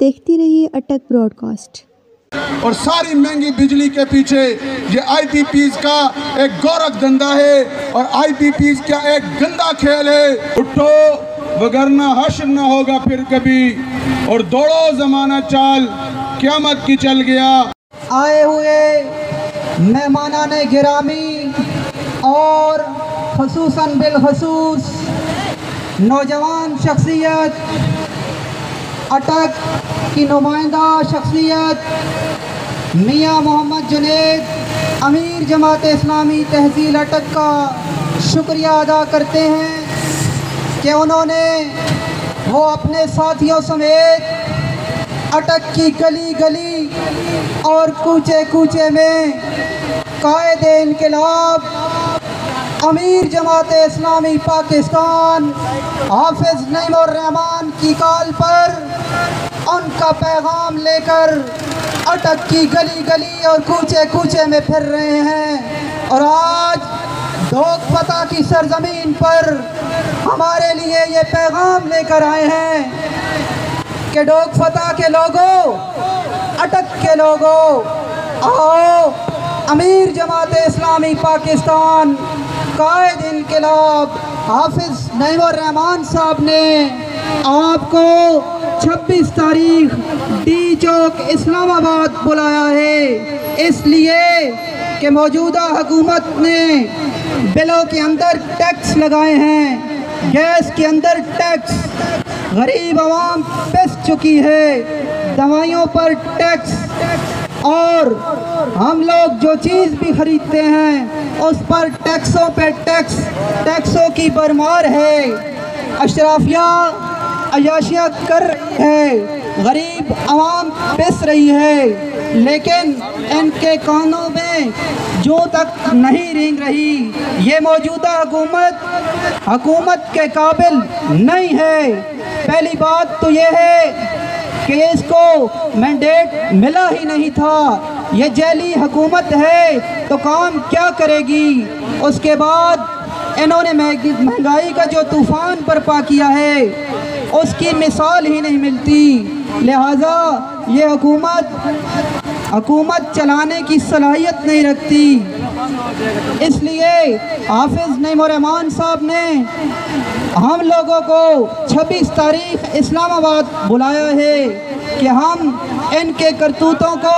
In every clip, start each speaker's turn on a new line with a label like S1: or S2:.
S1: دیکھتے رہیے اٹک Broad cost.
S2: اور ساری مہنگی بجلی کے پیچھے یہ آئی پی پیز کا ایک گورکھ دھندا ہے اور آئی پی پیز کا ایک گندا کھیل ہے۔ اٹھو وگرنہ حشر نہ ہوگا پھر کبھی، اور دوڑو زمانہ چال قیامت کی چل گیا۔
S3: آئے ہوئے مہمانان گرامی اور خصوصاً بالخصوص نوجوان شخصیت، اٹک کی نمائندہ شخصیت میاں محمد جنید امیر جماعت اسلامی تحصیل اٹک کا شکریہ ادا کرتے ہیں کہ انہوں نے وہ اپنے ساتھیوں سمیت اٹک کی گلی گلی اور کوچے کوچے میں قائد انقلاب امیر جماعت اسلامی پاکستان حافظ نعیم الرحمن کی کال پر ان کا پیغام لے کر اٹک کی گلی گلی اور کوچے کوچے میں پھر رہے ہیں، اور آج ڈوک فتح کی سرزمین پر ہمارے لیے یہ پیغام لے کر آئے ہیں کہ ڈوک فتح کے لوگوں، اٹک کے لوگوں، آؤ امیر جماعت اسلامی پاکستان قائد انقلاب حافظ نعیم الرحمن صاحب نے آپ کو 26 تاریخ ڈی چوک اسلام آباد بلایا ہے، اس لیے کہ موجودہ حکومت نے بلوں کے اندر ٹیکس لگائے ہیں، گیس کے اندر ٹیکس، غریب عوام پس چکی ہے، دوائیوں پر ٹیکس، اور ہم لوگ جو چیز بھی خریدتے ہیں اس پر ٹیکسوں پہ ٹیکس، ٹیکسوں کی بھرمار ہے، اشرافیہ عیاشیاں کر رہی ہے، غریب عوام پس رہی ہے، لیکن ان کے کانوں میں جو تک نہیں رینگ رہی۔ یہ موجودہ حکومت کے قابل نہیں ہے۔ پہلی بات تو یہ ہے کہ اس کو مینڈیٹ ملا ہی نہیں تھا، یہ جیلی حکومت ہے تو کام کیا کرے گی؟ اس کے بعد انہوں نے مہنگائی کا جو طوفان برپا کیا ہے اس کی مثال ہی نہیں ملتی، لہٰذا یہ حکومت چلانے کی صلاحیت نہیں رکھتی۔ اس لیے حافظ نعیم الرحمن صاحب نے ہم لوگوں کو 26 تاریخ اسلام آباد بلایا ہے کہ ہم ان کے کرتوتوں کو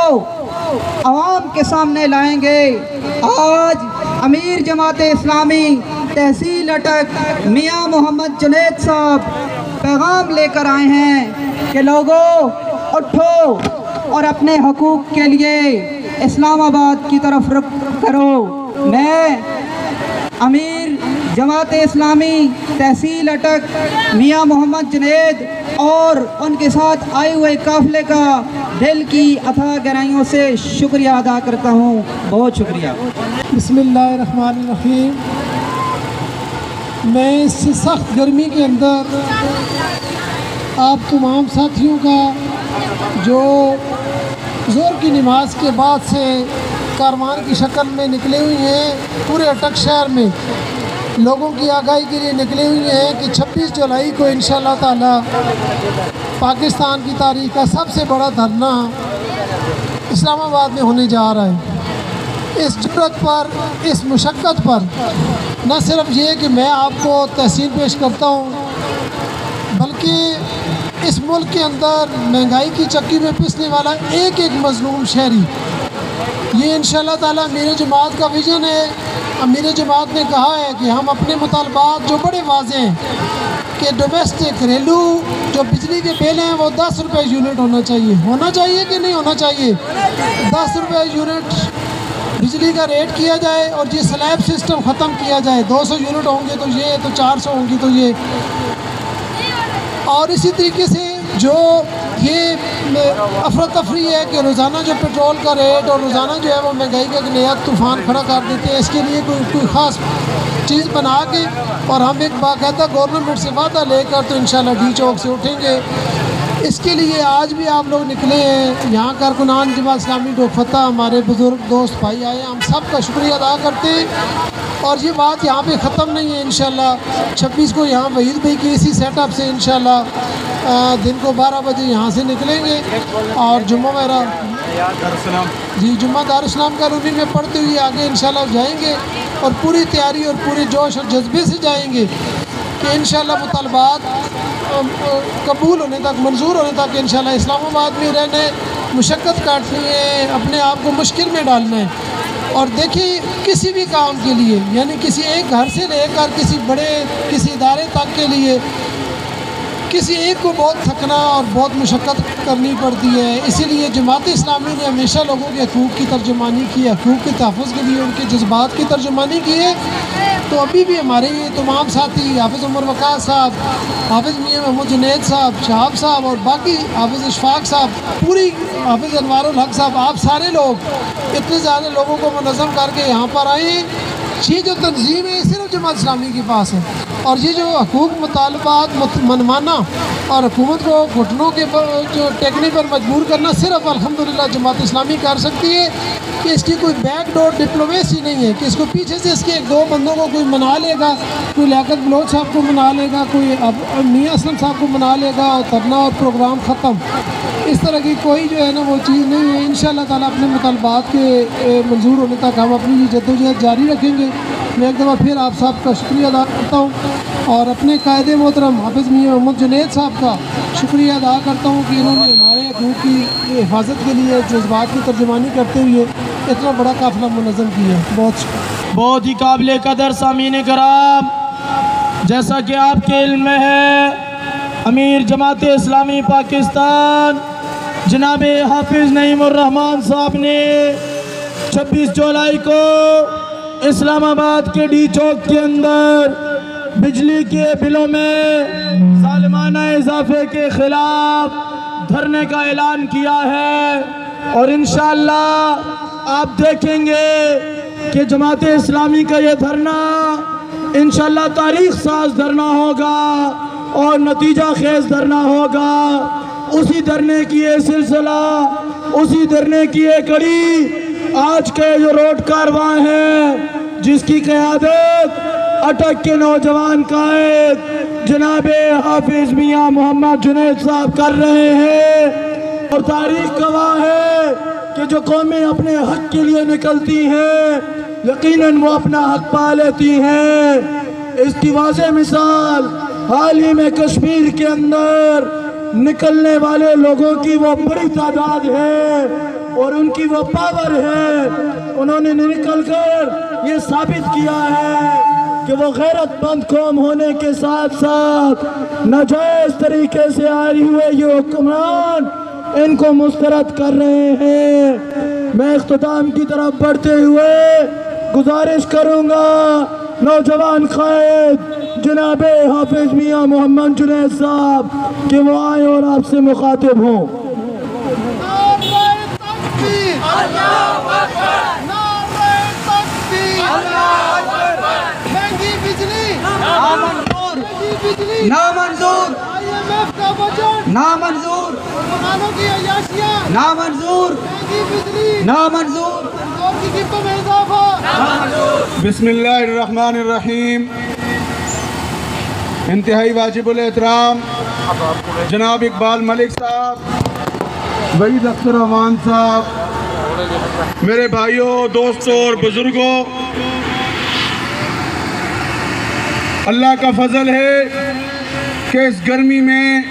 S3: عوام کے سامنے لائیں گے۔ آج امیر جماعت اسلامی تحصیل اٹک میاں محمد جنید صاحب پیغام لے کر آئے ہیں کہ لوگوں اٹھو اور اپنے حقوق کے لیے اسلام آباد کی طرف رخ کرو۔ میں امیر جماعت اسلامی تحصیل اٹک میاں محمد جنید اور ان کے ساتھ آئے ہوئے قافلے کا دل کی اتھاہ گہرائیوں سے شکریہ ادا کرتا ہوں، بہت شکریہ۔
S4: بسم اللہ الرحمن الرحیم۔ میں اس سخت گرمی کے اندر آپ تمام ساتھیوں کا جو ظہر کی نماز کے بعد سے کاروان کی شکل میں نکلے ہوئی ہیں، پورے اٹک شہر میں لوگوں کی آگاہی کے لیے نکلے ہوئی ہیں کہ 26 جولائی کو انشاءاللہ تعالی پاکستان کی تاریخ کا سب سے بڑا دھرنا اسلام آباد میں ہونے جا رہا ہے۔ اس جرأت پر، اس مشقت پر نہ صرف یہ کہ میں آپ کو تحسین پیش کرتا ہوں، بلکہ اس ملک کے اندر مہنگائی کی چکی میں پسنے والا ایک ایک مظلوم شہری، یہ انشاءاللہ تعالیٰ امیر جماعت کا ویژن ہے۔ امیر جماعت نے کہا ہے کہ ہم اپنے مطالبات جو بڑے واضح ہیں کہ ڈومیسٹک گھریلو جو بجلی کے بل ہیں وہ 10 روپے یونٹ ہونا چاہیے کہ نہیں ہونا چاہیے، 10 روپے یونٹ بجلی کا ریٹ کیا جائے اور یہ سلیب سسٹم ختم کیا جائے، 200 یونٹ ہوں گے تو یہ، تو 400 ہوں گی تو یہ، اور اسی طریقے سے جو یہ افراتفری ہے کہ روزانہ جو پیٹرول کا ریٹ اور روزانہ جو ہے وہ مہنگائی کا نیا طوفان کھڑا کر دیتے ہیں، اس کے لیے کوئی خاص چیز بنا کے اور ہم ایک باقاعدہ گورنمنٹ سے وعدہ لے کر تو انشاءاللہ ڈی چوک سے اٹھیں گے۔ اس کے لیے آج بھی آپ لوگ نکلے ہیں، یہاں کارکنان جماعت اسلامی ڈوک فتح ہمارے بزرگ دوست بھائی آئے ہیں، ہم سب کا شکریہ ادا کرتے ہیں اور یہ بات یہاں پہ ختم نہیں ہے انشاءاللہ 26 کو یہاں وحید بھائی کے اسی سیٹ اپ سے انشاءاللہ دن کو 12 بجے یہاں سے نکلیں گے اور جمعہ میرا جمعہ دارالسلام کالونی میں پڑھتے ہوئے آگے انشاءاللہ جائیں گے اور پوری تیاری اور پورے جوش اور جذبے سے جائیں گے کہ انشاءاللہ مطالبات قبول ہونے تک منظور ہونے تک انشاءاللہ اسلام آباد میں رہنے مشقت کاٹنی ہے اپنے آپ کو مشکل میں ڈالنا ہے اور دیکھیں کسی بھی کام کے لیے یعنی کسی ایک گھر سے لے کر کسی بڑے کسی ادارے تک کے لیے کسی ایک کو بہت تھکنا اور بہت مشقت کرنی پڑتی ہے اسی لیے جماعت اسلامی نے ہمیشہ لوگوں کے حقوق کی ترجمانی کی حقوق کے تحفظ کے لیے ان کے جذبات کی ترجمانی کی ہے تو ابھی بھی ہمارے یہ تمام ساتھی حافظ عمر وقاص صاحب حافظ میاں محمود جنید صاحب شہاب صاحب اور باقی حافظ اشفاق صاحب پوری حافظ انوار الحق صاحب آپ سارے لوگ اتنے زیادہ لوگوں کو منظم کر کے یہاں پر آئے ہیں یہ جو تنظیم ہے صرف جماعت اسلامی کے پاس ہے اور یہ جو حقوق مطالبات منوانا اور حکومت کو گھٹنوں کے جو ٹیکنے پر مجبور کرنا صرف الحمدللہ جماعت اسلامی کر سکتی ہے کہ اس کی کوئی بیک ڈور ڈپلومیسی نہیں ہے کہ اس کو پیچھے سے اس کے ایک دو بندوں کو کوئی منا لے گا کوئی لیاقت بلوچ صاحب کو منا لے گا کوئی میاں اسلم صاحب کو منا لے گا اور دھرنا اور پروگرام ختم اس طرح کی کوئی جو ہے نا وہ چیز نہیں ہے انشاءاللہ تعالیٰ اپنے مطالبات کے منظور ہونے تک ہم اپنی یہ جدوجہد جاری رکھیں گے میں ایک دفعہ پھر آپ صاحب کا شکریہ ادا کرتا ہوں اور اپنے قائد محترم حافظ میاں محمود جنید صاحب کا شکریہ ادا کرتا ہوں کہ انہوں نے ہمارے حقوق کی حفاظت کے لیے جذبات کی ترجمانی کرتے ہوئے اتنا بڑا قافلہ منظم کیا
S5: بہت ہی قابل قدر سامعین کرام جیسا کہ آپ کے علم میں ہے امیر جماعت اسلامی پاکستان جناب حافظ نعیم الرحمان صاحب نے 26 جولائی کو اسلام آباد کے ڈی چوک کے اندر بجلی کے بلوں میں ظالمانہ اضافے کے خلاف دھرنے کا اعلان کیا ہے اور انشاءاللہ آپ دیکھیں گے کہ جماعت اسلامی کا یہ دھرنا انشاءاللہ تاریخ ساز دھرنا ہوگا اور نتیجہ خیز دھرنا ہوگا اسی دھرنے کی یہ سلسلہ اسی دھرنے کی یہ کڑی آج کے جو روڈ کارواں ہیں جس کی قیادت اٹک کے نوجوان قائد جناب حافظ میاں محمد جنید صاحب کر رہے ہیں اور تاریخ گواہ ہے کہ جو قومیں اپنے حق کے لیے نکلتی ہیں یقیناً وہ اپنا حق پا لیتی ہیں اس کی واضح مثال حال ہی میں کشمیر کے اندر نکلنے والے لوگوں کی وہ بڑی تعداد ہے اور ان کی وہ پاور ہے انہوں نے نکل کر یہ ثابت کیا ہے کہ وہ غیرت مند قوم ہونے کے ساتھ ساتھ ناجائز طریقے سے آئے ہوئے یہ حکمران ان کو مسترد کر رہے ہیں میں اختتام کی طرف بڑھتے ہوئے گزارش کروں گا نوجوان قائد جناب حافظ میاں محمد جنید صاحب کہ وہ آئے اور آپ سے مخاطب ہوں نامنظور نامنظور نامنظور نامنظور
S2: بسم اللہ الرحمن الرحیم انتہائی واجب الاحترام جناب اقبال ملک صاحب وحید اختر امان صاحب میرے بھائیوں دوستوں اور بزرگوں اللہ کا فضل ہے کہ اس گرمی میں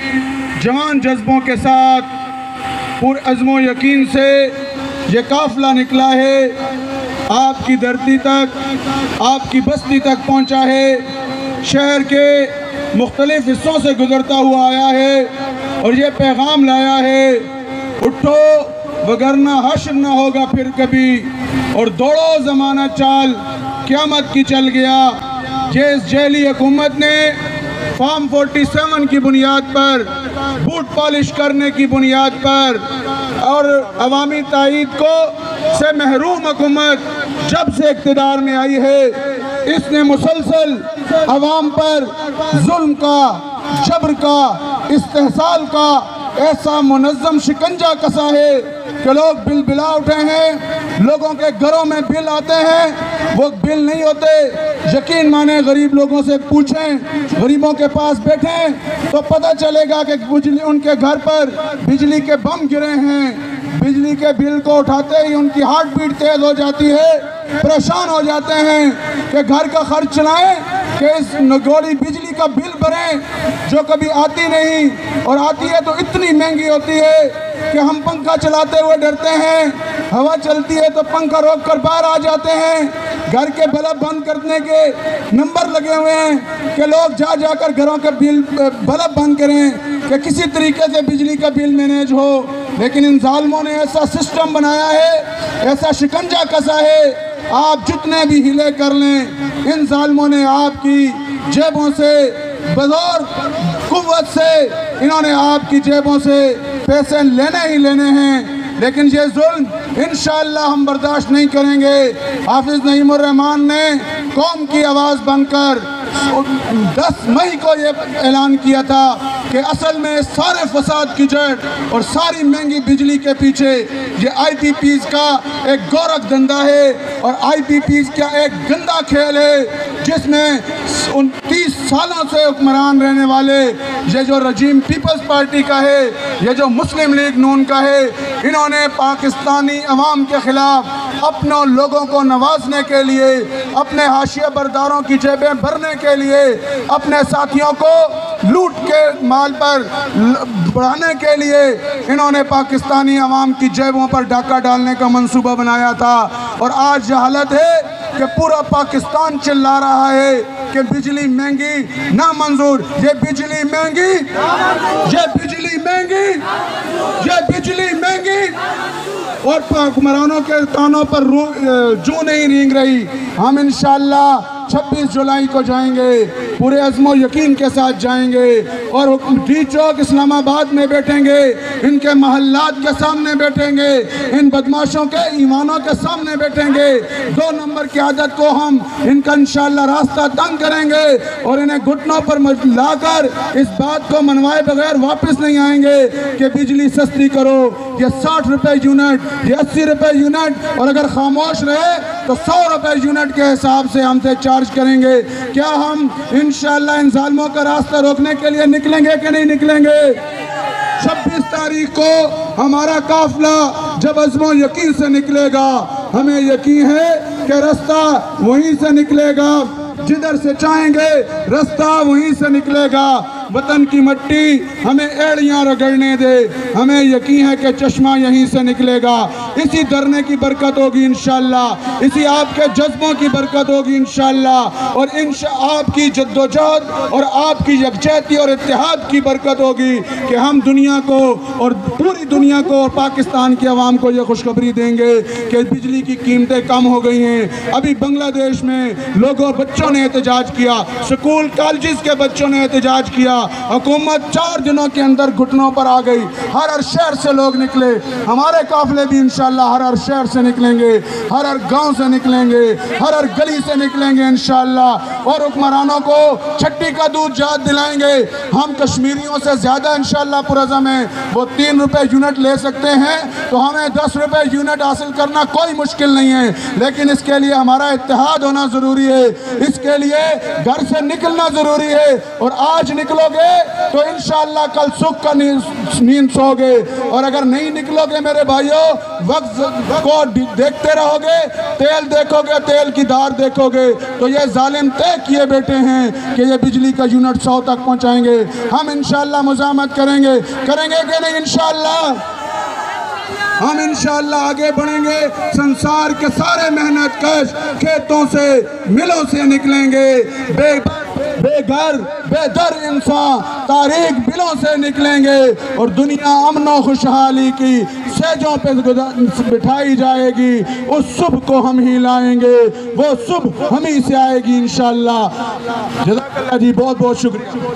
S2: جوان جذبوں کے ساتھ پر عزم و یقین سے یہ قافلہ نکلا ہے آپ کی دھرتی تک آپ کی بستی تک پہنچا ہے شہر کے مختلف حصوں سے گزرتا ہوا آیا ہے اور یہ پیغام لایا ہے اٹھو وگرنہ حشر نہ ہوگا پھر کبھی اور دوڑو زمانہ چال قیامت کی چل گیا جس جیلی حکومت نے فارم 47 کی بنیاد پر بوٹ پالش کرنے کی بنیاد پر اور عوامی تائید کو سے محروم حکومت جب سے اقتدار میں آئی ہے اس نے مسلسل عوام پر ظلم کا جبر کا استحصال کا ایسا منظم شکنجہ کسا ہے کہ لوگ بل بلا اٹھے ہیں لوگوں کے گھروں میں بل آتے ہیں وہ بل نہیں ہوتے. یقین مانیں غریب لوگوں سے پوچھیں, غریبوں کے پاس بیٹھیں تو پتہ چلے گا کہ ان کے گھر پر بجلی کے بم گرے ہیں. بجلی کے بل کو اٹھاتے ہی ان کی ہارٹ بیٹ تیز ہو جاتی ہے, پریشان ہو جاتے ہیں کہ گھر کا خرچ چلائیں کہ اس گوڑی بجلی کا بل بھریں جو کبھی آتی نہیں, اور آتی ہے تو اتنی مہنگی ہوتی ہے کہ ہم پنکھا چلاتے ہوئے ڈرتے ہیں, ہوا چلتی ہے تو پنکھا روک کر باہر آ جاتے ہیں. گھر کے بلب بند کرنے کے نمبر لگے ہوئے ہیں کہ لوگ جا کر گھروں کے بلب بند کریں کہ کسی طریقے سے بجلی کا بل مینیج ہو. لیکن ان ظالموں نے ایسا سسٹم بنایا ہے, ایسا شکنجہ کسا ہے, آپ جتنے بھی ہلے کر لیں ان ظالموں نے آپ کی جیبوں سے بزور قوت سے انہوں نے آپ کی جیبوں سے پیسے لینے ہی لینے ہیں. لیکن یہ ظلم انشاءاللہ ہم برداشت نہیں کریں گے. حافظ نعیم الرحمن نے قوم کی آواز بن کر 10 مئی کو یہ اعلان کیا تھا کہ اصل میں سارے فساد کی جڑ اور ساری مہنگی بجلی کے پیچھے یہ آئی پی پیز کا ایک گورکھ دھندا ہے, اور آئی پی پیز کا ایک گندا کھیل ہے جس میں 29 سالوں سے حکمران رہنے والے یہ جو رجیم پیپلز پارٹی کا ہے, یہ جو مسلم لیگ نون کا ہے, انہوں نے پاکستانی عوام کے خلاف اپنوں لوگوں کو نوازنے کے لیے, اپنے حاشیہ برداروں کی جیبیں بھرنے کے لیے, اپنے ساتھیوں کو لوٹ کے مال پر بڑھانے کے لیے انہوں نے پاکستانی عوام کی جیبوں پر ڈاکہ ڈالنے کا منصوبہ بنایا تھا. اور آج یہ حالت ہے کہ پورا پاکستان چلا رہا ہے کہ بجلی مہنگی نامنظور, یہ بجلی مہنگی, یہ بجلی مہنگی, یہ بجلی مہنگی. اور حکمرانوں کے کانوں پر جو نہیں رینگ رہی. ہم انشاءاللہ 26 جولائی کو جائیں گے, پورے عزم و یقین کے ساتھ جائیں گے, اور ڈی چوک اسلام آباد میں بیٹھیں گے, ان کے محلات کے سامنے بیٹھیں گے, ان بدماشوں کے ایوانوں کے سامنے بیٹھیں گے. 2 نمبر کی عادت کو ہم ان کا انشاءاللہ راستہ تنگ کریں گے اور انہیں گھٹنوں پر لا کر اس بات کو منوائے بغیر واپس نہیں آئیں گے کہ بجلی سستی کرو. یہ 60 روپے یونٹ, یہ 80 روپے یونٹ, اور اگر خاموش رہے تو 100 روپے یونٹ کے حساب سے ہم سے چارج کریں گے. کیا ہم انشاءاللہ ان ظالموں کا راستہ روکنے کے لیے نکلیں گے کہ نہیں نکلیں گے؟ 26 تاریخ کو ہمارا قافلہ جب عزم و یقین سے نکلے گا, ہمیں یقین ہے کہ رستہ وہیں سے نکلے گا, جدھر سے چاہیں گے رستہ وہیں سے نکلے گا. وطن کی مٹی ہمیں ایڑیاں رگڑنے دے, ہمیں یقین ہے کہ چشمہ یہیں سے نکلے گا. اسی دھرنے کی برکت ہوگی انشاءاللہ, اسی آپ کے جذبوں کی برکت ہوگی انشاءاللہ, اور آپ کی جدوجہد اور آپ کی یکجہتی اور اتحاد کی برکت ہوگی کہ ہم دنیا کو اور پوری دنیا کو اور پاکستان کی عوام کو یہ خوشخبری دیں گے کہ بجلی کی قیمتیں کم ہو گئی ہیں. ابھی بنگلہ دیش میں لوگوں بچوں نے احتجاج کیا, سکول کالجز کے بچوں نے احتجاج کیا, حکومت 4 دنوں کے اندر گھٹنوں پر آ گئی. ہر شہر سے لوگ نکلے, ہمارے قافلے بھی انشاءاللہ ہر شہر سے نکلیں گے, ہر گاؤں سے نکلیں گے, ہر گلی سے نکلیں گے انشاءاللہ, اور حکمرانوں کو چھٹی کا دودھ یاد دلائیں گے. ہم کشمیریوں سے زیادہ انشاءاللہ پرعزم ہیں. وہ 3 روپے یونٹ لے سکتے ہیں تو ہمیں 10 روپے یونٹ حاصل کرنا کوئی مشکل نہیں ہے, لیکن اس کے لیے ہمارا اتحاد ہونا ضروری ہے, اس کے لیے گھر سے نکلنا ضروری ہے. اور آج نکلو گے تو انشاءاللہ کل سکھ کا نیند سو گے, اور اگر نہیں نکلو گے میرے بھائیوں, وقت کو دیکھتے رہو گے, تیل دیکھو گے, تیل کی دھار دیکھو گے, تو یہ ظالم طے کیے بیٹھے ہیں کہ یہ بجلی کا یونٹ 100 تک پہنچائیں گے. ہم انشاءاللہ مزاحمت کریں گے کہ نہیں انشاءاللہ؟ ہم انشاءاللہ آگے بڑھیں گے. سنسار کے سارے محنت کش کھیتوں سے ملوں سے نکلیں گے, بے گھر بے در انسان تاریک بلوں سے نکلیں گے, اور دنیا امن و خوشحالی کی سیجوں پہ بٹھائی جائے گی. اس صبح کو ہم ہی لائیں گے, وہ صبح ہم ہی سے آئے گی انشاءاللہ. جزاک اللہ جی, بہت بہت شکریہ.